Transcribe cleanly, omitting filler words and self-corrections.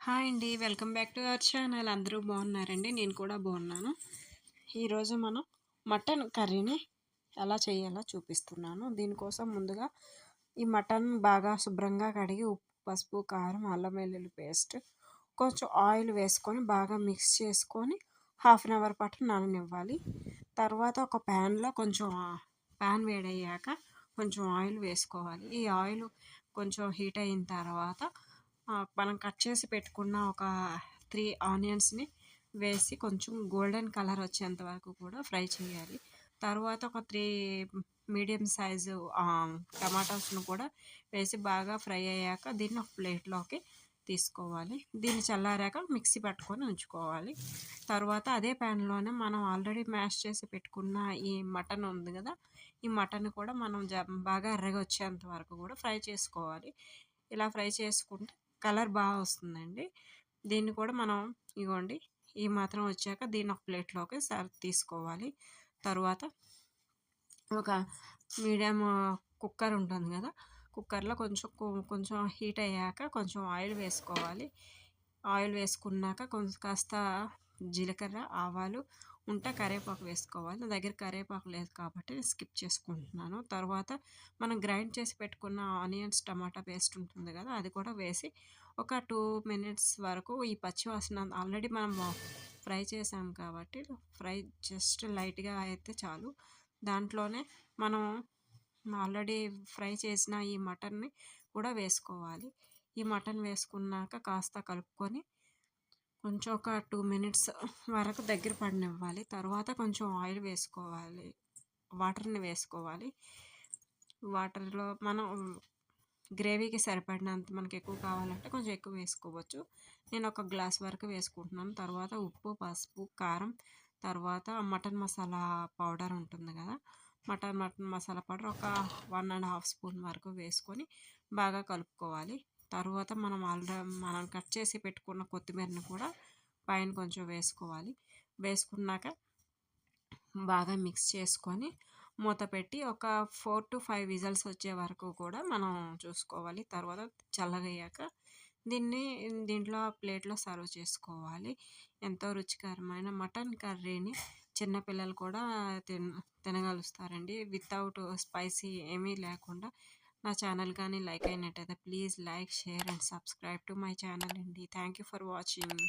Hi అండి. Welcome back to our channel. అందరూ బాగున్నారండి? నేను కూడా బాగున్నాను. ఈరోజు మనం మటన్ కర్రీని ఎలా చేయాలో చూపిస్తున్నాను. దీనికోసం ముందుగా ఈ మటన్ బాగా శుభ్రంగా కడిగి ఉప్పు, పసుపు, కారం, అల్లం వెల్లుల్లి పేస్ట్, కొంచెం ఆయిల్ వేసుకొని బాగా మిక్స్ చేసుకొని హాఫ్ అన్ అవర్ పాటు నాననివ్వాలి. తర్వాత ఒక ప్యాన్లో కొంచెం ప్యాన్ వేడయ్యాక కొంచెం ఆయిల్ వేసుకోవాలి. ఈ ఆయిల్ కొంచెం హీట్ అయిన తర్వాత మనం కట్ చేసి పెట్టుకున్న ఒక 3 ఆనియన్స్ని వేసి కొంచెం గోల్డెన్ కలర్ వచ్చేంత వరకు కూడా ఫ్రై చేయాలి. తర్వాత ఒక 3 మీడియం సైజు టమాటాస్ను కూడా వేసి బాగా ఫ్రై అయ్యాక దీన్ని ఒక ప్లేట్లోకి తీసుకోవాలి. దీన్ని చల్లారాక మిక్సీ పట్టుకొని ఉంచుకోవాలి. తర్వాత అదే ప్యాన్లోనే మనం ఆల్రెడీ మ్యాష్ చేసి పెట్టుకున్న ఈ మటన్ ఉంది కదా, ఈ మటన్ కూడా మనం బాగా ఎర్రగా వచ్చేంత వరకు కూడా ఫ్రై చేసుకోవాలి. ఇలా ఫ్రై చేసుకుంటే కలర్ బాగా వస్తుందండి. దీన్ని కూడా మనం ఇగోండి ఈ మాత్రం వచ్చాక దీన్ని ఒక ప్లేట్లోకి తీసుకోవాలి. తరువాత ఒక మీడియం కుక్కర్ ఉంటుంది కదా, కుక్కర్లో కొంచెం హీట్ అయ్యాక కొంచెం ఆయిల్ వేసుకోవాలి. ఆయిల్ వేసుకున్నాక కొంచెం కాస్త జీలకర్ర, ఆవాలు ఉంటే కరివేపాకు వేసుకోవాలి. నా దగ్గర కరివేపాకు లేదు కాబట్టి స్కిప్ చేసుకుంటున్నాను. తర్వాత మనం గ్రైండ్ చేసి పెట్టుకున్న ఆనియన్స్ టమాటా పేస్ట్ ఉంటుంది కదా, అది కూడా వేసి ఒక 2 మినిట్స్ వరకు ఈ పచ్చివాసన ఆల్రెడీ మనం ఫ్రై చేసాం కాబట్టి జస్ట్ లైట్గా అయితే చాలు. దాంట్లోనే మనం ఆల్రెడీ ఫ్రై చేసిన ఈ మటన్ని కూడా వేసుకోవాలి. ఈ మటన్ వేసుకున్నాక కాస్త కలుపుకొని కొంచెం ఒక 2 మినిట్స్ వరకు దగ్గర పడనివ్వాలి. తర్వాత కొంచెం ఆయిల్ వేసుకోవాలి, వాటర్ని వేసుకోవాలి. వాటర్లో మనం గ్రేవీకి సరిపడినంత మనకి ఎక్కువ కావాలంటే కొంచెం ఎక్కువ వేసుకోవచ్చు. నేను ఒక గ్లాస్ వరకు వేసుకుంటున్నాను. తర్వాత ఉప్పు, పసుపు, కారం, తర్వాత మటన్ మసాలా పౌడర్ ఉంటుంది కదా, మటన్ మసాలా పౌడర్ ఒక 1.5 స్పూన్ వరకు వేసుకొని బాగా కలుపుకోవాలి. తర్వాత మనం కట్ చేసి పెట్టుకున్న కొత్తిమీరని కూడా పైన కొంచెం వేసుకోవాలి. వేసుకున్నాక బాగా మిక్స్ చేసుకొని మూత పెట్టి ఒక 4 to 5 విజిల్స్ వచ్చే వరకు కూడా మనం చూసుకోవాలి. తర్వాత చల్లగయ్యాక దీంట్లో ప్లేట్లో సర్వ్ చేసుకోవాలి. ఎంతో రుచికరమైన మటన్ కర్రీని చిన్నపిల్లలు కూడా తినగలుగుతారండి, వితౌట్ స్పైసీ ఏమీ లేకుండా. నా ఛానల్ కానీ లైక్ అయినట్టయితే please like, share and subscribe to my channel అండి. Thank you for watching.